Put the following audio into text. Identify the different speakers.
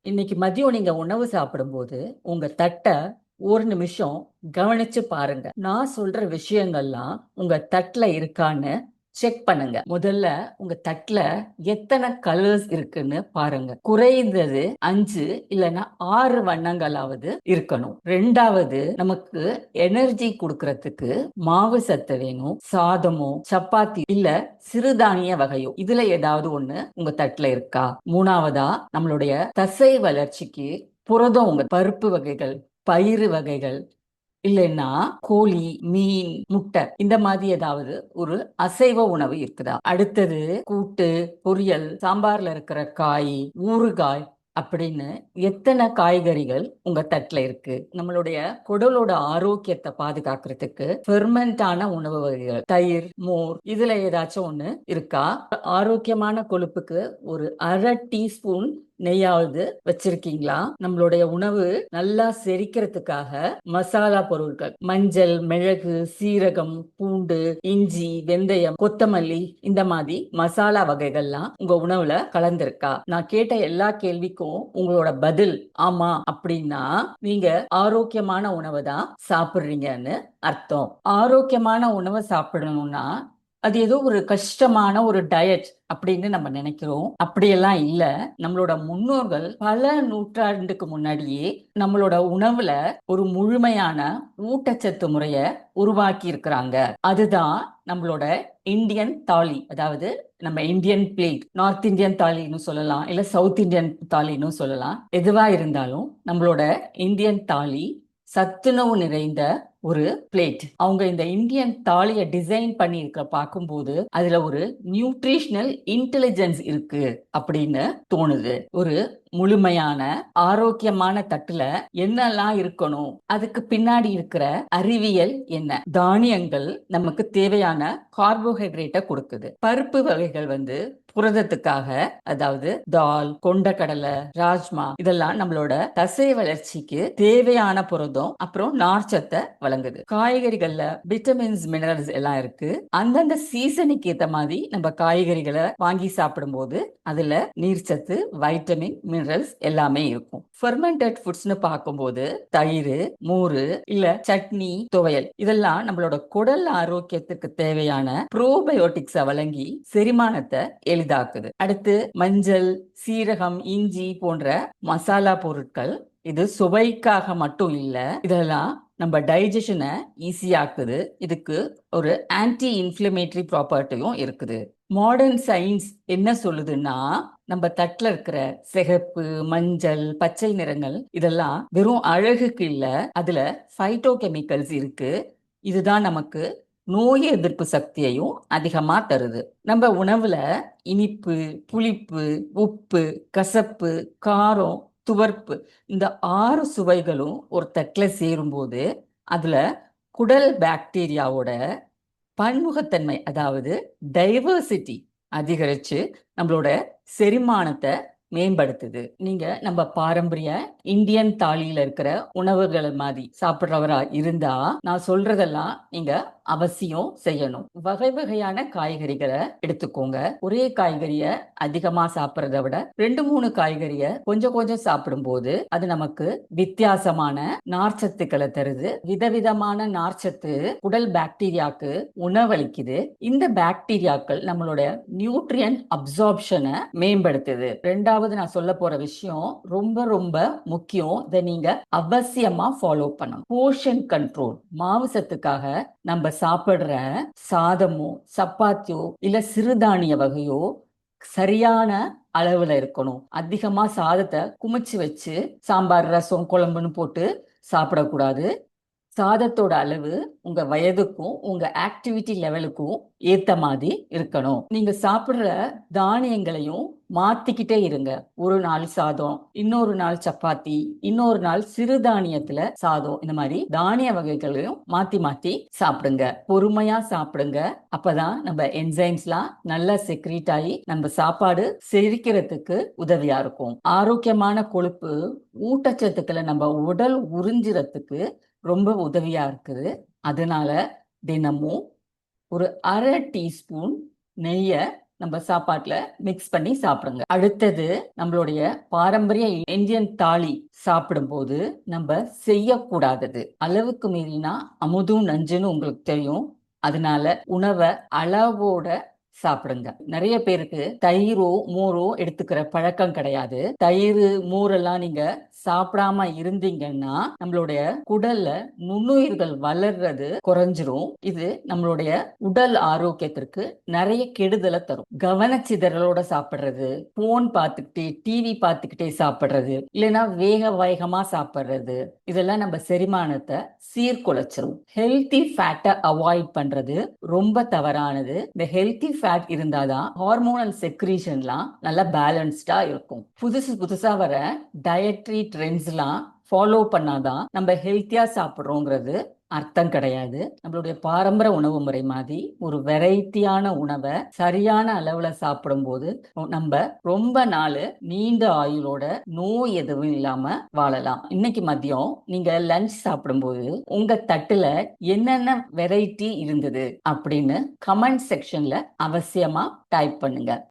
Speaker 1: இன்னைக்கு மதியம் நீங்க உணவு சாப்பிடும்போது உங்க தட்டை ஒரு நிமிஷம் கவனிச்சு பாருங்க. நான் சொல்ற விஷயங்கள்லாம் உங்க தட்டுல இருக்கான்னு செக் பண்ணுங்க. முதல்ல உங்க தட்டுல எத்தனை கலர்ஸ் இருக்குன்னு பாருங்க. குறைந்தது 5 இல்லைன்னா 6 வண்ணங்களாவது இருக்கணும். ரெண்டாவது, நமக்கு எனர்ஜி கொடுக்கறதுக்கு மாவு சத்து வேணும். சாதமோ சப்பாத்தி இல்ல சிறுதானிய வகையோ இதுல ஏதாவது ஒண்ணு உங்க தட்டுல இருக்கா? மூணாவதா, நம்மளுடைய தசை வளர்ச்சிக்கு புரதம் உங்க பருப்பு வகைகள், பயிறு வகைகள், இல்லைன்னா கோழி, மீன், முட்டை இந்த மாதிரி ஏதாவது ஒரு அசைவ உணவு இருக்குதா? அடுத்தது, கூட்டு, பொரியல், சாம்பார்ல இருக்கிற காய், ஊறுகாய் அப்படின்னு எத்தனை காய்கறிகள் உங்க தட்டுல இருக்கு? நம்மளுடைய குடலோட ஆரோக்கியத்தை பாதுகாக்கிறதுக்கு ஃபெர்மெண்டான உணவு வகைகள், தயிர், மோர் இதுல ஏதாச்சும் ஒண்ணு இருக்கா? ஆரோக்கியமான கொழுப்புக்கு ஒரு அரை டீஸ்பூன் நெய்யாவது வச்சிருக்கீங்களா? நம்மளுடைய உணவு நல்லா செரிக்கிறதுக்காக மசாலா பொருட்கள், மஞ்சள், மிளகு, சீரகம், பூண்டு, இஞ்சி, வெந்தயம், கொத்தமல்லி இந்த மாதிரி மசாலா வகைகள்லாம் உங்க உணவுல கலந்திருக்கா? நான் கேட்ட எல்லா கேள்விக்கும் உங்களோட பதில் ஆமா அப்படின்னா நீங்க ஆரோக்கியமான உணவை தான் சாப்பிடுறீங்கன்னு அர்த்தம். ஆரோக்கியமான உணவை சாப்பிடணும்னா அது ஏதோ ஒரு கஷ்டமான ஒரு டயட் அப்படின்னு நம்ம நினைக்கிறோம். அப்படியெல்லாம் இல்ல. நம்மளோட முன்னோர்கள் பல நூற்றாண்டுக்கு முன்னாடியே நம்மளோட உணவுல ஒரு முழுமையான ஊட்டச்சத்து முறைய உருவாக்கி இருக்கிறாங்க. அதுதான் நம்மளோட இந்தியன் தாலி. அதாவது நம்ம இந்தியன் பிளேட், நார்த் இந்தியன் தாலின்னு சொல்லலாம், இல்ல சவுத் இந்தியன் தாலின்னு சொல்லலாம். எதுவா இருந்தாலும் நம்மளோட இந்தியன் தாலி சத்துணவு நிறைந்த ஒரு பிளேட். அவங்க இந்த இந்தியன் தாலியை டிசைன் பண்ணி இருக்க பார்க்கும்போது அதுல ஒரு நியூட்ரிஷனல் இன்டெலிஜென்ஸ் இருக்கு அப்படின்னு தோணுது. ஒரு முழுமையான ஆரோக்கியமான தட்டுல என்னெல்லாம் இருக்கணும், அதுக்கு பின்னாடி இருக்கிற அறிவியல் என்ன? தானியங்கள் நமக்கு தேவையான கார்போஹைட்ரேட்டை கொடுக்குது. பருப்பு வகைகள் புரதத்துக்காக, அதாவது தால், கொண்டக்கடலை, ராஜ்மா இதெல்லாம் நம்மளோட தசை வளர்ச்சிக்கு தேவையான புரதம் அப்புறம் நார்ச்சத்தை வழங்குது. காய்கறிகள்ல விட்டமின்ஸ், மினரல்ஸ் எல்லாம் இருக்கு. அந்தந்த சீசனுக்கு ஏத்த மாதிரி நம்ம காய்கறிகளை வாங்கி சாப்பிடும்போது அதுல நீர்ச்சத்து, வைட்டமின், மினரல்ஸ் எல்லாமே இருக்கும். ஃபெர்மெண்டட் ஃபுட்ஸ்னு பார்க்கும்போது தயிர், மோர் இல்ல சட்னி, துவையல் இதெல்லாம் நம்மளோட குடல் ஆரோக்கியத்துக்கு தேவையான ப்ரோபயோட்டிக்ஸை வழங்கி செரிமானத்தை எளிதாக்குது. அடுத்து, மஞ்சள், சீரகம், இஞ்சி போன்ற மசாலா பொருட்கள் இது சுவைக்காக மட்டும் இல்ல, இதெல்லாம் நம்ம டைஜஷனை ஈஸியாக்குது. இதுக்கு ஒரு ஆன்டி இன்ஃப்ளமேட்டரி ப்ராப்பர்ட்டியும் இருக்குது. மாடர்ன் சயின்ஸ் என்ன சொல்லுதுன்னா, நம்ம தட்டுல இருக்கிற சிகப்பு, மஞ்சள், பச்சை நிறங்கள் இதெல்லாம் வெறும் அழகுக்கு இல்ல, அதுல ஃபைட்டோ கெமிக்கல்ஸ் இருக்கு. இதுதான் நமக்கு நோய் எதிர்ப்பு சக்தியையும் அதிகமா தருது. நம்ம உணவுல இனிப்பு, புளிப்பு, உப்பு, கசப்பு, காரம், துவர்ப்பு இந்த 6 சுவைகளும் ஒரு தட்டுல சேரும்போது அதுல குடல் பாக்டீரியாவோட பன்முகத்தன்மை, அதாவது டைவர்சிட்டி அதிகரிச்சு நம்மளோட செரிமானத்தை மேம்படுத்துது. நீங்க நம்ம பாரம்பரிய இந்தியன் தாலியில இருக்கிற உணவுகள் மாதிரி சாப்பிடுறவரா இருந்தா நான் சொல்றதெல்லாம் நீங்க அவசியம் செய்யணும். வகை வகையான காய்கறிகளை எடுத்துக்கோங்க. ஒரே காய்கறிய அதிகமா சாப்பிடுறத விட 2 3 காய்கறிய கொஞ்சம் கொஞ்சம் சாப்பிடும்போது அது நமக்கு வித்தியாசமான நார்ச்சத்துக்களை தருது. விதவிதமான நார்ச்சத்து உடல் பாக்டீரியாக்கு உணவளிக்குது. இந்த பாக்டீரியாக்கள் நம்மளோட நியூட்ரியன் அப்சார்ப்ஷனை மேம்படுத்துது. ரெண்டாவது நான் சொல்ல போற விஷயம் ரொம்ப ரொம்ப முக்கியம். இதை நீங்க அவசியமா ஃபாலோ பண்ணணும். Portion control. மாவு சத்துக்காக நம்ம சாப்பிடுற சாதமோ சப்பாத்தியோ இல்ல சிறுதானிய வகையோ சரியான அளவுல இருக்கணும். அதிகமா சாதத்தை குமிச்சு வச்சு சாம்பார், ரசம், குழம்புன்னு போட்டு சாப்பிடக்கூடாது. சாதத்தோட அளவு உங்க வயதுக்கும் உங்க ஆக்டிவிட்டி லெவலுக்கும் ஏத்த மாதிரி இருக்கணும். நீங்க சாப்பிடுற தானியங்களையும் மாத்திக்கிட்டே இருங்க. ஒரு நாள் சாதம், இன்னொரு நாள் சப்பாத்தி, இன்னொரு நாள் சிறுதானியத்துல சாதம், இந்த மாதிரி தானிய வகைகளையும் மாத்தி மாத்தி சாப்பிடுங்க. பொறுமையா சாப்பிடுங்க. அப்பதான் நம்ம என்சைம்ஸ்லாம் நல்லா செக்ரீட் ஆகி நம்ம சாப்பாடு செரிக்கிறதுக்கு உதவியா இருக்கும். ஆரோக்கியமான கொழுப்பு ஊட்டச்சத்துக்களை நம்ம உடல் உறிஞ்சுறதுக்கு ரொம்ப உதவியா இருக்குது. அதனால தினமும் ஒரு அரை டீஸ்பூன் நெய்யை நம்ம சாப்பாட்டுல மிக்ஸ் பண்ணி சாப்பிடுங்க. அடுத்தது, நம்மளுடைய பாரம்பரிய இந்தியன் தாலி சாப்பிடும்போது நம்ம செய்யக்கூடாதது, அளவுக்கு மீறினா அமுதும் நஞ்சுன்னு உங்களுக்கு தெரியும். அதனால உணவை அளவோட சாப்பிடுங்க. நிறைய பேருக்கு தயிரோ மோரோ எடுத்துக்கிற பழக்கம் கிடையாது. தயிர் மோரெல்லாம் நீங்க சாப்பிடாம இருந்தீங்கன்னா நம்மளுடைய குடல்ல நுண்ணுயிர்கள் வளர்றது குறைஞ்சிரும். இது நம்மளுடைய உடல் ஆரோக்கியத்திற்கு நிறைய கெடுதலை தரும். கவனச்சிதறலோட சாப்பிடுறது, போன் பார்த்துக்கிட்டே டிவி பார்த்துக்கிட்டே சாப்பிடுறது, இல்லைன்னா வேகமா சாப்பிடுறது, இதெல்லாம் நம்ம செரிமானத்தை சீர்குலைச்சிரும். ஹெல்தி ஃபேட்டை அவாய்ட் பண்றது ரொம்ப தவறானது. இந்த ஹெல்தி ஃபேட் இருந்தாதான் ஹார்மோனல் செக்ரீஷன்லாம் நல்லா பேலன்ஸ்டா இருக்கும். புதுசு புதுசா வர டயட்ரி ட்ரெண்ட்ஸ்லாம் ஃபாலோ பண்ணாதான் நம்ம ஹெல்த்தியா சாப்பிட்றோங்கிறது அர்த்தம் கிடையாது. நம்மளுடைய பாரம்பரிய உணவு முறை மாதிரி ஒரு வெரைட்டியான உணவை சரியான அளவுல சாப்பிடும்போது நம்ம ரொம்ப நாள் நீண்ட ஆயுளோட நோய் எதுவும் இல்லாம வாழலாம். இன்னைக்கு மதியம் நீங்க லஞ்ச் சாப்பிடும்போது உங்க தட்டுல என்னென்ன வெரைட்டி இருந்தது அப்படின்னு கமெண்ட் செக்ஷன்ல அவசியமா டைப் பண்ணுங்க.